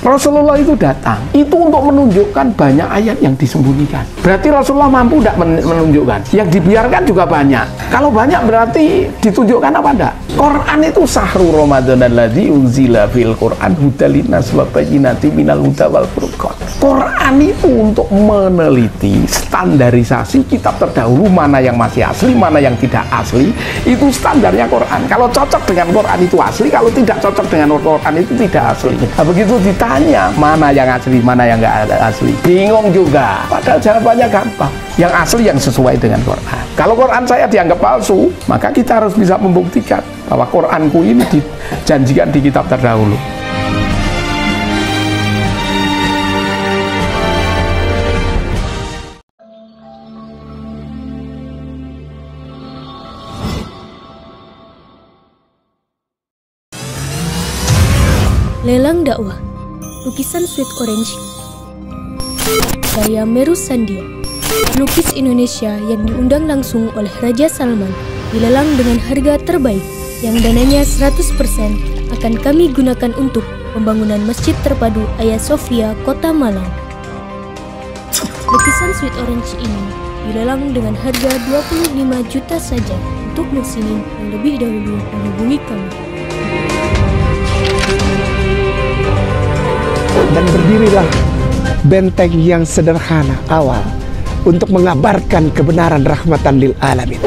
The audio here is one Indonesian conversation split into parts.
Rasulullah itu datang, itu untuk menunjukkan banyak ayat yang disembunyikan. Berarti Rasulullah mampu tidak menunjukkan? Yang dibiarkan juga banyak. Kalau banyak berarti ditunjukkan apa enggak? Quran itu sahru Ramadan alladzi unzila fil Quran hudal linnas wa bayyinatin minal huda wal furqan. Quran itu untuk meneliti standarisasi kitab terdahulu, mana yang masih asli, mana yang tidak asli. Itu standarnya Quran. Kalau cocok dengan Quran itu asli, kalau tidak cocok dengan Quran itu tidak asli. Nah, begitu ditanya mana yang asli, mana yang nggak ada asli, bingung juga. Padahal jawabannya gampang. Yang asli yang sesuai dengan Quran. Kalau Quran saya dianggap palsu, maka kita harus bisa membuktikan bahwa Quranku ini dijanjikan di kitab terdahulu. Lelang dakwah, lukisan Sweet Orange, karya Meru Sandia, pelukis Indonesia yang diundang langsung oleh Raja Salman, dilelang dengan harga terbaik, yang dananya 100% akan kami gunakan untuk pembangunan Masjid Terpadu Hagia Sophia, Kota Malang. Lukisan Sweet Orange ini dilelang dengan harga 25 juta saja. Untuk muhsinin yang lebih dahulu menghubungi kami. Dan berdirilah benteng yang sederhana awal untuk mengabarkan kebenaran rahmatan lil alamin.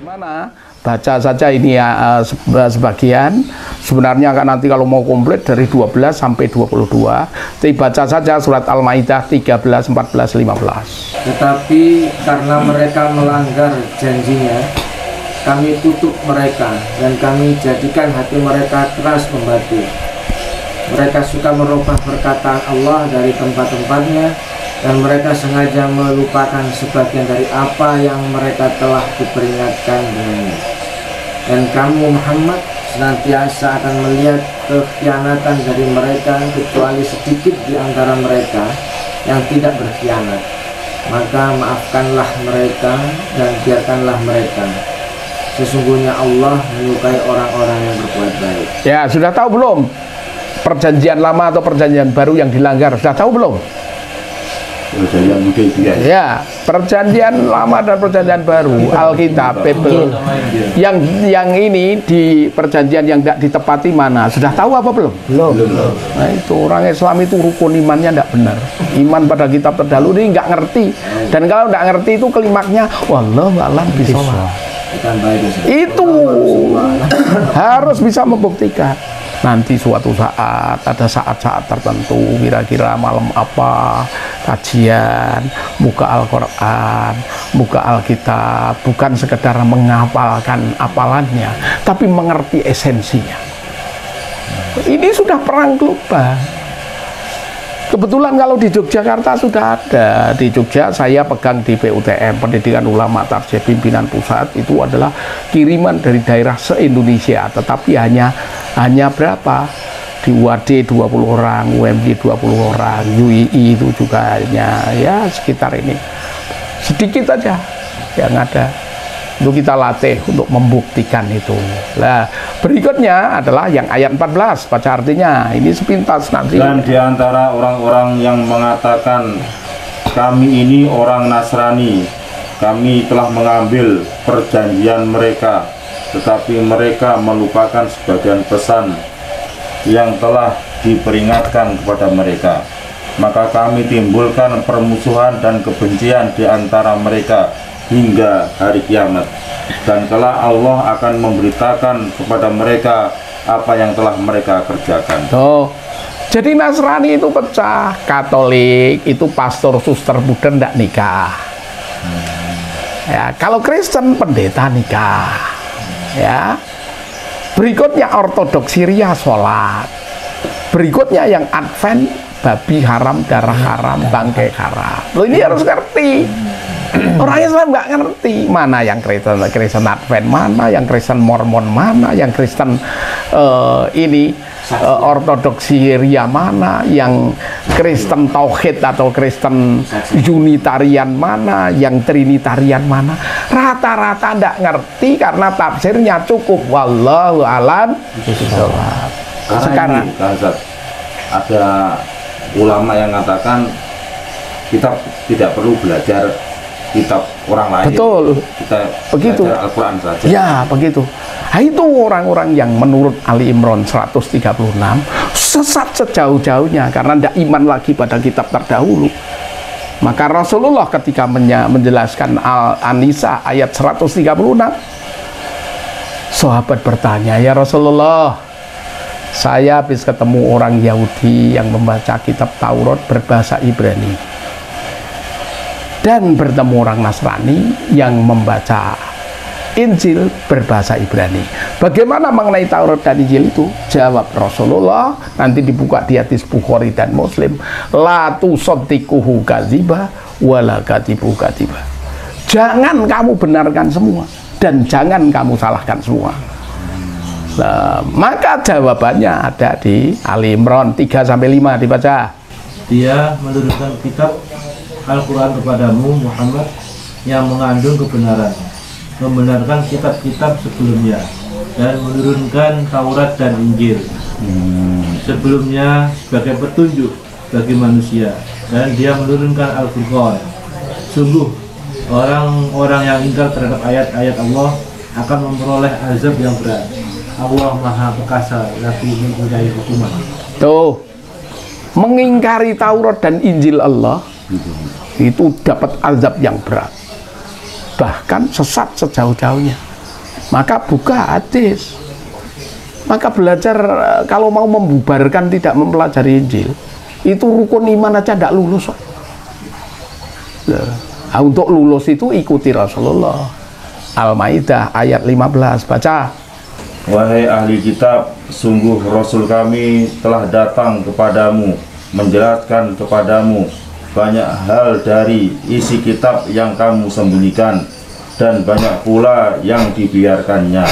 Bagaimana? Baca saja ini ya sebagian. Sebenarnya kan nanti kalau mau komplit dari 12 sampai 22, baca saja surat Al-Maidah 13, 14, 15. Tetapi karena mereka melanggar janjinya, kami tutup mereka dan kami jadikan hati mereka keras membatu. Mereka suka merubah perkataan Allah dari tempat-tempatnya, dan mereka sengaja melupakan sebagian dari apa yang mereka telah diperingatkan dengannya. Dan kamu Muhammad senantiasa akan melihat kekhianatan dari mereka, kecuali sedikit di antara mereka yang tidak berkhianat. Maka maafkanlah mereka dan biarkanlah mereka. Sesungguhnya Allah menyukai orang-orang yang berbuat baik. Ya, sudah tahu belum? Perjanjian lama atau perjanjian baru yang dilanggar, sudah tahu belum? Perjanjian Hudaybiyah. Ya, perjanjian lama dan perjanjian baru, Alkitab, Bible. Yang ini di perjanjian yang tidak ditepati mana? Sudah tahu apa belum? Belum. Nah, itu orang Islam itu rukun imannya tidak benar. Iman pada kitab terdahulu ini nggak ngerti. Dan kalau nggak ngerti itu kelimaknya wallahu a'lam bishawab. Itu harus bisa membuktikan. Nanti suatu saat, ada saat-saat tertentu, kira-kira malam apa, kajian, buka Al-Quran, buka Alkitab, bukan sekedar menghafalkan hafalannya, tapi mengerti esensinya. Ini sudah perang global. Kebetulan kalau di Yogyakarta sudah ada. Di Jogja saya pegang di PUTM, Pendidikan Ulama Tarjih Pimpinan Pusat, itu adalah kiriman dari daerah se-Indonesia, tetapi hanya berapa? Di UAD 20 orang, UMY 20 orang, UII itu juga hanya ya sekitar ini. Sedikit aja yang ada. Untuk kita latih untuk membuktikan itu. Nah, berikutnya adalah yang ayat 14, baca artinya. Ini sepintas nanti. Dan di antara orang-orang yang mengatakan kami ini orang Nasrani, kami telah mengambil perjanjian mereka, tetapi mereka melupakan sebagian pesan yang telah diperingatkan kepada mereka. Maka kami timbulkan permusuhan dan kebencian di antara mereka hingga hari kiamat, dan kelak Allah akan memberitakan kepada mereka apa yang telah mereka kerjakan. Jadi Nasrani itu pecah, Katolik itu pastor, suster, Buddha tidak nikah. Ya, kalau Kristen pendeta nikah. Ya. Berikutnya Ortodoks Syria sholat. Berikutnya yang Advent babi haram, darah haram, bangkai haram. Loh, ini harus ngerti. Orang Islam nggak ngerti mana yang Kristen Advent, mana yang Kristen Mormon, mana yang Kristen Ortodoksi Syria, mana yang Kristen Tauhid atau Kristen Unitarian, mana yang Trinitarian, mana. Rata-rata nggak ngerti karena tafsirnya cukup wallahu alam bishawab. Sekarang ada ulama yang mengatakan kita tidak perlu belajar kitab orang lain. Betul. Kita begitu. Belajar Al-Quran saja. Ya, begitu. Nah, itu orang-orang yang menurut Ali Imran 136 sesat sejauh-jauhnya karena tidak iman lagi pada kitab terdahulu. Maka Rasulullah ketika menjelaskan Al-Nisa ayat 136, sahabat bertanya, "Ya Rasulullah, saya habis ketemu orang Yahudi yang membaca kitab Taurat berbahasa Ibrani dan bertemu orang Nasrani yang membaca Injil berbahasa Ibrani. Bagaimana mengenai Taurat dan Injil itu?" Jawab Rasulullah, nanti dibuka di hadis Bukhari dan Muslim, la tusaddiquhu kadziba wala kadzibu kadziba. Jangan kamu benarkan semua dan jangan kamu salahkan semua. Nah, maka jawabannya ada di Ali Imran 3-5 dibaca. Dia menurunkan kitab Al-Quran kepadamu Muhammad yang mengandung kebenaran, membenarkan kitab-kitab sebelumnya, dan menurunkan Taurat dan Injil sebelumnya sebagai petunjuk bagi manusia, dan dia menurunkan Al-Furqan. Sungguh orang-orang yang ingkar terhadap ayat-ayat Allah akan memperoleh azab yang berat. Allah Maha Perkasa lagi mempunyai hukuman. Tuh, mengingkari Taurat dan Injil Allah itu dapat azab yang berat, bahkan sesat sejauh-jauhnya. Maka buka hadis, maka belajar. Kalau mau membubarkan tidak mempelajari Injil, itu rukun iman aja tidak lulus. Nah, untuk lulus itu ikuti Rasulullah. Al-Maidah ayat 15 baca. Wahai ahli kitab, sungguh Rasul kami telah datang kepadamu, menjelaskan kepadamu banyak hal dari isi kitab yang kamu sembunyikan, dan banyak pula yang dibiarkannya.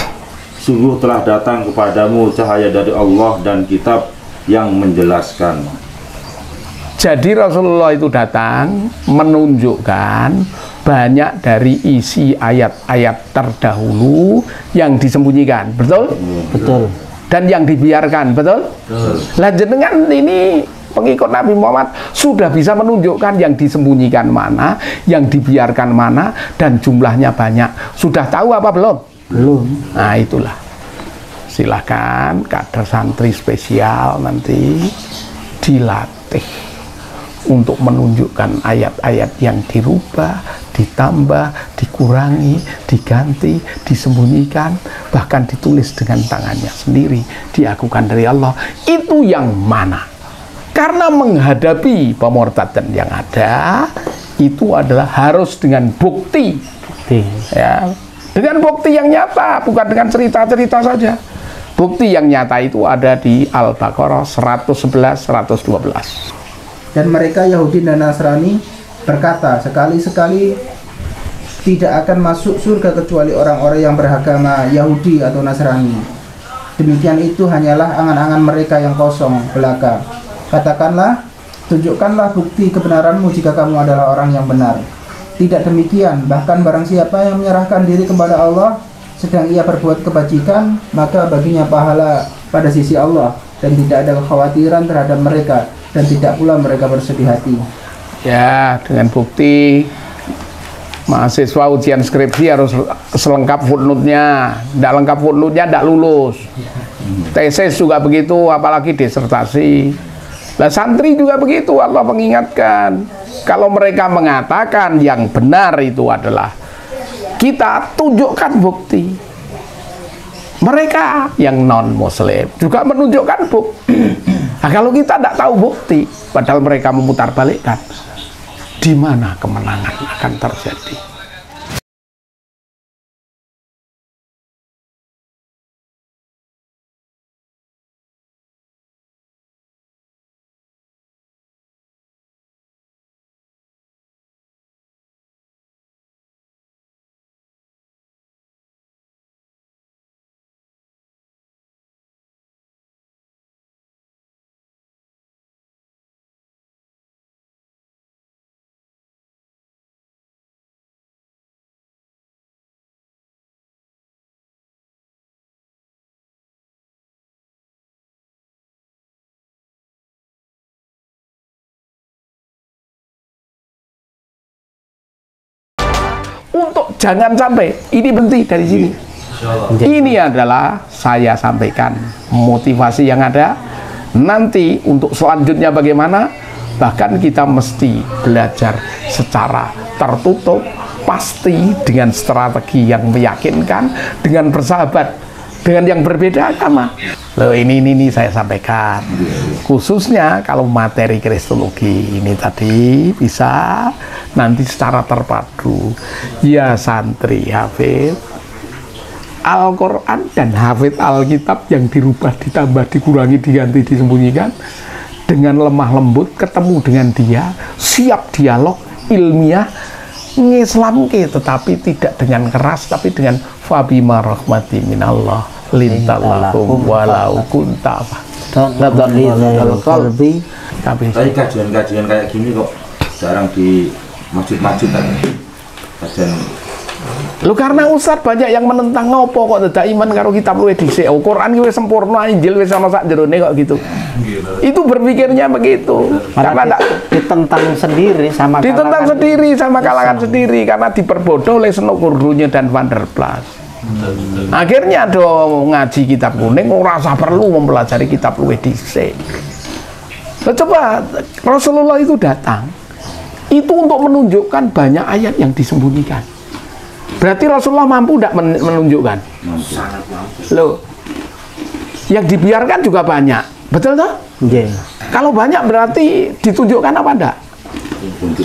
Sungguh telah datang kepadamu cahaya dari Allah dan kitab yang menjelaskan. Jadi Rasulullah itu datang menunjukkan banyak dari isi ayat-ayat terdahulu yang disembunyikan, betul? Betul. Dan yang dibiarkan, betul? Lah jenengan ini pengikut Nabi Muhammad sudah bisa menunjukkan yang disembunyikan mana, yang dibiarkan mana, dan jumlahnya banyak. Sudah tahu apa belum? Belum. Nah itulah. Silahkan kader santri spesial nanti dilatih untuk menunjukkan ayat-ayat yang dirubah, ditambah, dikurangi, diganti, disembunyikan, bahkan ditulis dengan tangannya sendiri, diakukan dari Allah. Itu yang mana? Karena menghadapi pemurtadan yang ada, itu adalah harus dengan bukti. Ya, dengan bukti yang nyata, bukan dengan cerita-cerita saja. Bukti yang nyata itu ada di Al-Baqarah 111-112. Dan mereka Yahudi dan Nasrani berkata, sekali-sekali tidak akan masuk surga kecuali orang-orang yang beragama Yahudi atau Nasrani. Demikian itu hanyalah angan-angan mereka yang kosong belaka. Katakanlah, tunjukkanlah bukti kebenaranmu jika kamu adalah orang yang benar. Tidak demikian, bahkan barang siapa yang menyerahkan diri kepada Allah sedang ia berbuat kebajikan, maka baginya pahala pada sisi Allah, dan tidak ada kekhawatiran terhadap mereka, dan tidak pula mereka bersedih hati. Ya, dengan bukti mahasiswa ujian skripsi harus selengkap footnote-nya. Tidak lengkap footnote-nya tidak lulus. Tesis juga begitu, apalagi disertasi. Nah, santri juga begitu, Allah mengingatkan. Kalau mereka mengatakan yang benar itu adalah kita, tunjukkan bukti. Mereka yang non-muslim juga menunjukkan bukti. Nah, kalau kita tidak tahu bukti, padahal mereka memutarbalikkan, di mana kemenangan akan terjadi? Jangan sampai ini berhenti dari sini. Ini adalah saya sampaikan motivasi yang ada. Nanti untuk selanjutnya bagaimana? Bahkan kita mesti belajar secara tertutup, pasti dengan strategi yang meyakinkan, dengan bersahabat dengan yang berbeda agama. Loh, ini saya sampaikan. Khususnya kalau materi kristologi ini tadi bisa nanti secara terpadu. Ya santri hafid Al-Quran dan hafid Alkitab yang dirubah, ditambah, dikurangi, diganti, disembunyikan, dengan lemah lembut ketemu dengan dia, siap dialog ilmiah, ngislamke, tetapi tidak dengan keras, tapi dengan fabima rahmati minallah lintallahum walau kunta. Tapi kajian-kajian kayak gini kok jarang di masjid-masjid kan? Kajian. Lu karena Ustadz banyak yang menentang ngopo kok tidak iman karo kitab luwih dhisik. Quran ki wis sempurna, Injil wis ana sak jerone kok gitu. Itu berpikirnya begitu. Karena ditentang sendiri sama kalangan sendiri karena diperbodoh oleh Seno Gurdunya dan Van der Plas. Akhirnya do ngaji kitab kuning ora usah perlu mempelajari kitab luwih dhisik. Coba Rasulullah itu datang. Itu untuk menunjukkan banyak ayat yang disembunyikan. Berarti Rasulullah mampu tidak menunjukkan? Sangat mampu. Loh, yang dibiarkan juga banyak, betul toh? Yeah. Kalau banyak berarti ditunjukkan apa enggak?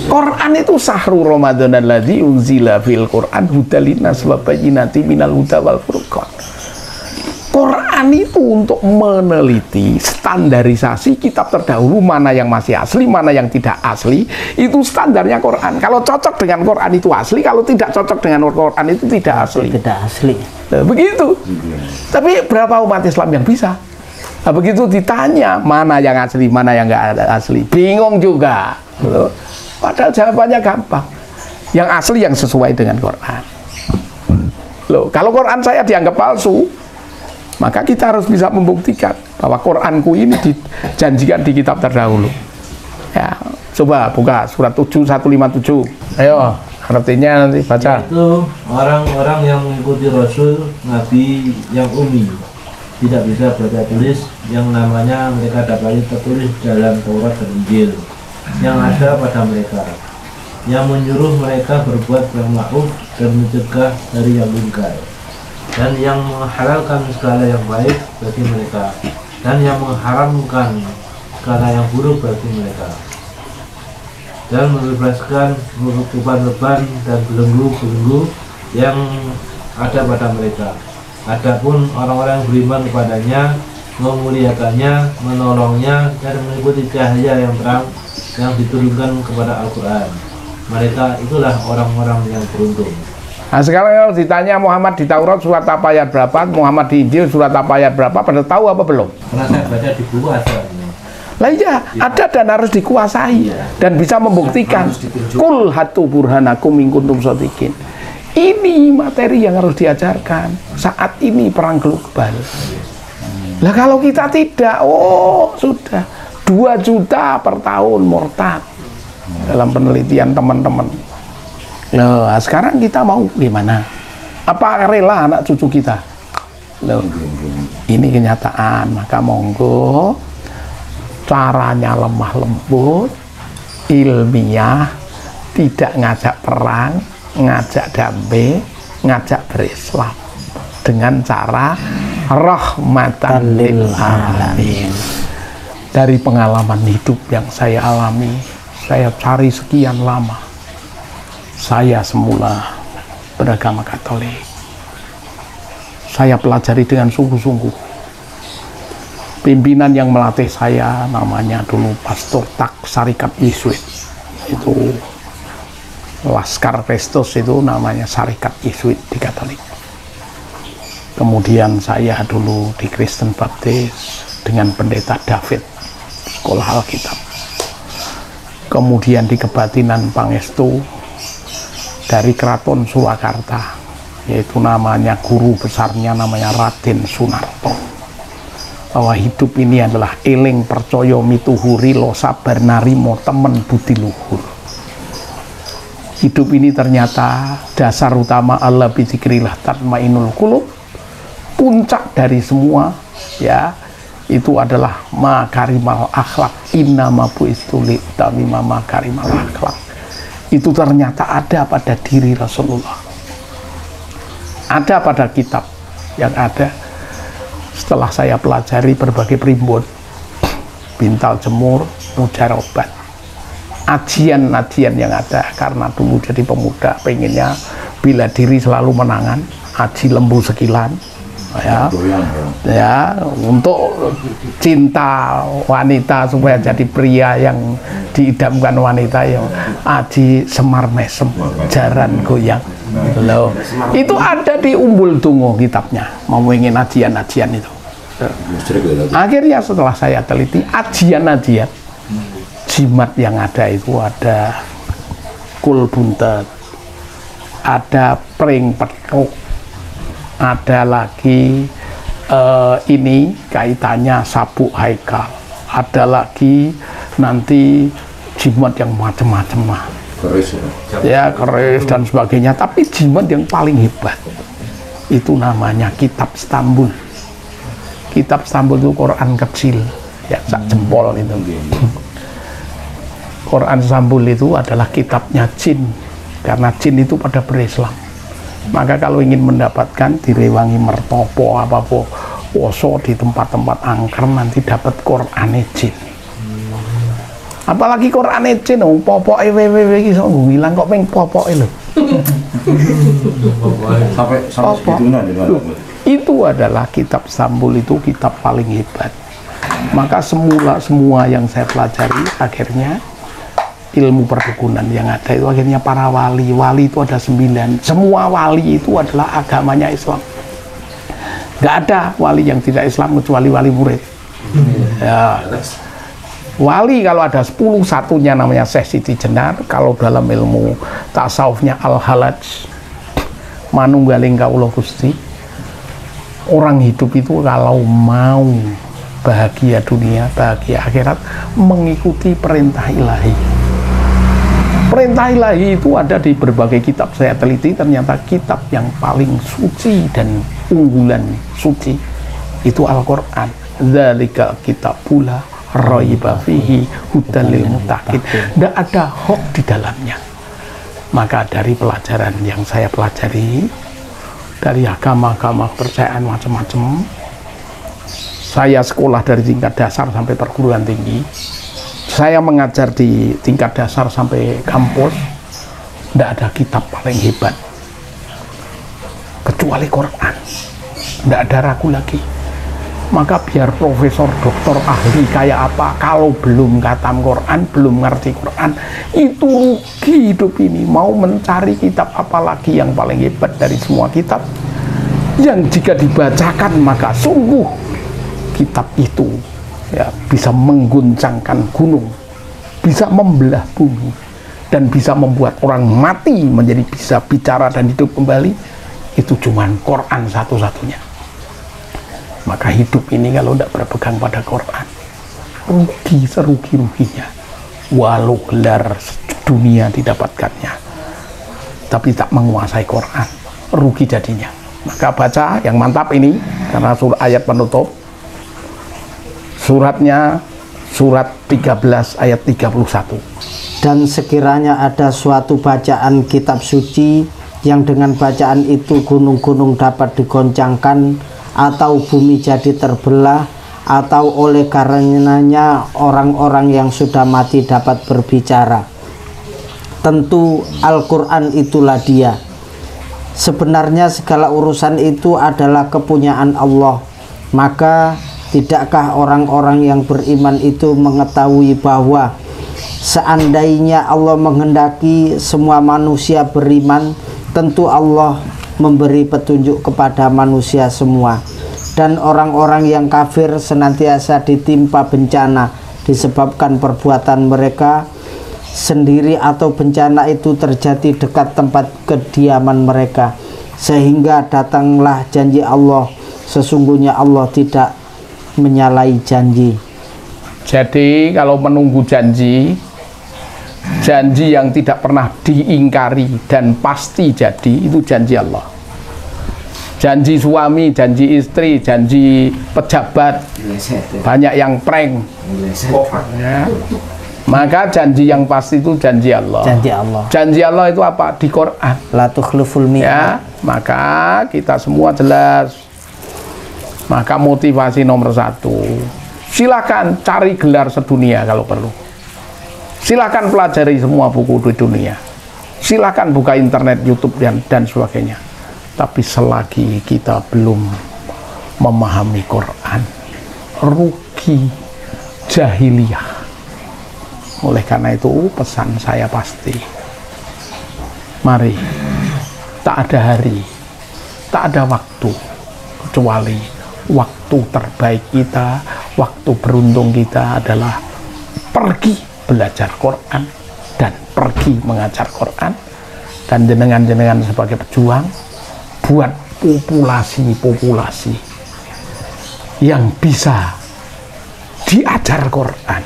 Quran itu sahru Ramadan alladzi unzila fil Quran hudal linnas wa bayyinatin minal huda wal furqan. Quran itu untuk meneliti standarisasi kitab terdahulu, mana yang masih asli, mana yang tidak asli. Itu standarnya Quran. Kalau cocok dengan Quran itu asli, kalau tidak cocok dengan Quran itu tidak asli. Tidak asli. Nah, begitu. Tapi berapa umat Islam yang bisa? Nah, begitu ditanya mana yang asli, mana yang nggak ada asli, bingung juga. Loh. Padahal jawabannya gampang. Yang asli yang sesuai dengan Quran. Loh, kalau Quran saya dianggap palsu, maka kita harus bisa membuktikan bahwa Quranku ini dijanjikan di kitab terdahulu. Ya, coba buka surat 7 157. Ayo, artinya nanti baca. Itu orang-orang yang mengikuti Rasul Nabi yang ummi, tidak bisa baca tulis, yang namanya mereka dapati tertulis dalam Taurat dan Injil yang ada pada mereka, yang menyuruh mereka berbuat yang ma'ruf dan mencegah dari yang munkar, dan yang menghalalkan segala yang baik bagi mereka, dan yang mengharamkan segala yang buruk bagi mereka, dan membebaskan beban-beban dan belenggu-belenggu yang ada pada mereka. Adapun orang-orang yang beriman kepadanya, memuliakannya, menolongnya, dan mengikuti cahaya yang terang yang diturunkan kepada Al-Quran, mereka itulah orang-orang yang beruntung. Nah sekarang kalau ditanya Muhammad di Taurat surat apa ayat berapa, Muhammad di Injil surat apa ayat berapa, pada tahu apa belum? Karena saya baca di buku ada. Lah iya, ada dan harus dikuasai dan bisa membuktikan. Kul hatu burhanakum in kuntum shodiqin. Ini materi yang harus diajarkan saat ini perang global. Lah kalau kita tidak, oh sudah 2 juta per tahun murtad dalam penelitian teman-teman. Loh, sekarang kita mau gimana? Apa rela anak cucu kita? Loh, ini kenyataan. Maka monggo caranya lemah lembut, ilmiah, tidak ngajak perang, ngajak damai, ngajak berislam dengan cara rahmatan lil alamin. Dari pengalaman hidup yang saya alami, saya cari sekian lama. Saya semula beragama Katolik. Saya pelajari dengan sungguh-sungguh. Pimpinan yang melatih saya namanya dulu Pastor Tak Syarikat Yesuit. Itu Laskar Kristus itu namanya Syarikat Yesuit di Katolik. Kemudian saya dulu di Kristen Baptis dengan Pendeta David, Sekolah Alkitab. Kemudian di Kebatinan Pangestu dari Keraton Surakarta, yaitu namanya guru besarnya namanya Raden Sunarto, bahwa hidup ini adalah eling percaya mituhuri lo sabar narimo temen budi luhur. hidup ini ternyata dasar utama Allah bizikrillah tatmainul qulub. Puncak dari semua ya itu adalah makarimal akhlak, innama bu'istu li'tamima makarimal akhlak. Itu ternyata ada pada diri Rasulullah, ada pada kitab yang ada. Setelah saya pelajari berbagai primbon, Bintal Jemur, Mujarobat, ajian-ajian yang ada, karena dulu jadi pemuda pengennya bila diri selalu menangan, aji lembu sekilan ya untuk cinta wanita supaya jadi pria yang diidamkan wanita, ya aji semar mesem jaran goyang loh. Itu ada di Umbul Tungo kitabnya, mau ingin ajian-ajian itu. Akhirnya setelah saya teliti ajian-ajian jimat yang ada itu ada kul buntet, ada pring petuk, ada lagi ini kaitannya sabuk haikal, ada lagi nanti jimat yang macam-macam lah, ya keris dan sebagainya. Tapi jimat yang paling hebat itu namanya kitab Istanbul. Kitab Istanbul itu Quran kecil ya, sak jempol itu. Quran Istanbul itu adalah kitabnya jin, karena jin itu pada berislam. Maka kalau ingin mendapatkan direwangi mertopo apa poso di tempat-tempat angker, nanti dapat Quran jin. Apalagi Quran jin, popoke wewe iso ngilang kok peng popoke lho. Sampai segitunya. Itu adalah kitab Istanbul, itu kitab paling hebat. Maka semua yang saya pelajari akhirnya ilmu perdukunan yang ada itu akhirnya para wali itu ada 9. Semua wali itu adalah agamanya Islam. Nggak ada wali yang tidak Islam kecuali wali murid. Ya. Wali kalau ada 10, satunya namanya Syekh Siti Jenar. Kalau dalam ilmu tasawufnya Al-Halaj, manunggaling kawula Gusti. Orang hidup itu kalau mau bahagia dunia, bahagia akhirat, mengikuti perintah ilahi. Perintah ilahi itu ada di berbagai kitab, saya teliti ternyata kitab yang paling suci dan unggulan suci itu Al-Quran. Dzalika kitabul la raiba fihi hudal lil muttaqin. Tidak ada hoax di dalamnya. Maka dari pelajaran yang saya pelajari dari agama-agama kepercayaan macam-macam, saya sekolah dari tingkat dasar sampai perguruan tinggi. Saya mengajar di tingkat dasar sampai kampus. Tidak ada kitab paling hebat kecuali Quran. Tidak ada ragu lagi. Maka biar profesor, doktor, ahli kayak apa, kalau belum khatam Quran, belum ngerti Quran, itu rugi hidup ini. Mau mencari kitab apalagi yang paling hebat dari semua kitab, yang jika dibacakan maka sungguh kitab itu ya bisa mengguncangkan gunung, bisa membelah bumi, dan bisa membuat orang mati menjadi bisa bicara dan hidup kembali. Itu cuman Quran satu-satunya. Maka hidup ini kalau tidak berpegang pada Quran, rugi serugi-ruginya. Walau gelar dunia didapatkannya, tapi tak menguasai Quran, rugi jadinya. Maka baca yang mantap ini, karena ayat penutup suratnya, surat 13 ayat 31. Dan sekiranya ada suatu bacaan kitab suci yang dengan bacaan itu gunung-gunung dapat digoncangkan, atau bumi jadi terbelah, atau oleh karenanya orang-orang yang sudah mati dapat berbicara, tentu Al-Quran itulah dia. Sebenarnya segala urusan itu adalah kepunyaan Allah. Maka tidakkah orang-orang yang beriman itu mengetahui bahwa seandainya Allah menghendaki semua manusia beriman, tentu Allah memberi petunjuk kepada manusia semua. Dan orang-orang yang kafir senantiasa ditimpa bencana disebabkan perbuatan mereka sendiri, atau bencana itu terjadi dekat tempat kediaman mereka, sehingga datanglah janji Allah. Sesungguhnya Allah tidak menyalahi janji. Jadi kalau menunggu janji janji yang tidak pernah diingkari dan pasti jadi, itu janji Allah. Janji suami, janji istri, janji pejabat, banyak yang prank ya. Maka janji yang pasti itu janji Allah. Janji Allah. Janji Allah itu apa? Di Quran. La tukhliful mi'ad. Ya, maka kita semua jelas. Maka motivasi nomor 1, silakan cari gelar sedunia kalau perlu. Silakan pelajari semua buku di dunia. Silakan buka internet, YouTube dan sebagainya. Tapi selagi kita belum memahami Quran, rugi jahiliyah. Oleh karena itu pesan saya pasti, mari, tak ada hari, tak ada waktu, kecuali waktu terbaik kita, waktu beruntung kita adalah pergi belajar Quran dan pergi mengajar Quran. Dan jenengan-jenengan sebagai pejuang buat populasi-populasi yang bisa diajar Quran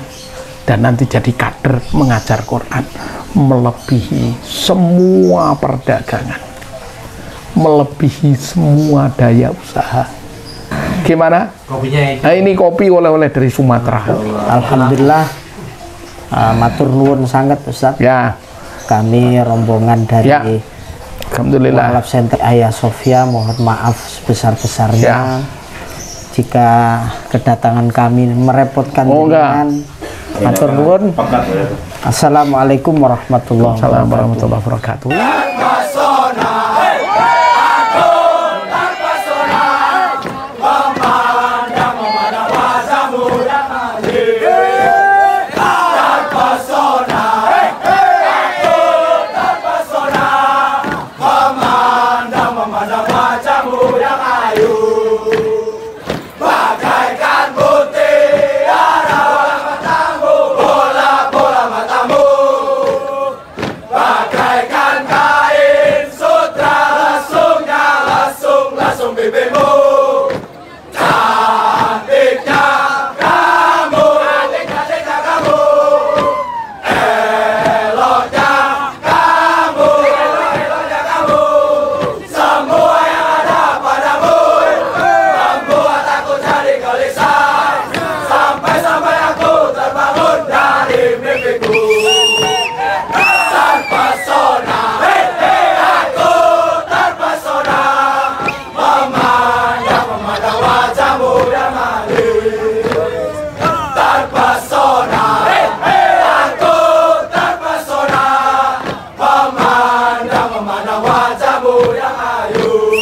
dan nanti jadi kader mengajar Quran, melebihi semua perdagangan, melebihi semua daya usaha. Gimana? Kopinya Nah, ini kopi oleh-oleh dari Sumatera. Alhamdulillah, matur nuwun sangat Ustaz. Ya, Kami rombongan dari ya. Alhamdulillah. Mualaf Center Ayah Sofia, mohon maaf sebesar-besarnya Ya. jika kedatangan kami merepotkan Oh, dengan matur nuwun. Assalamualaikum warahmatullahi Assalamualaikum warahmatullahi wabarakatuh. Memandang wajahmu yang ayu.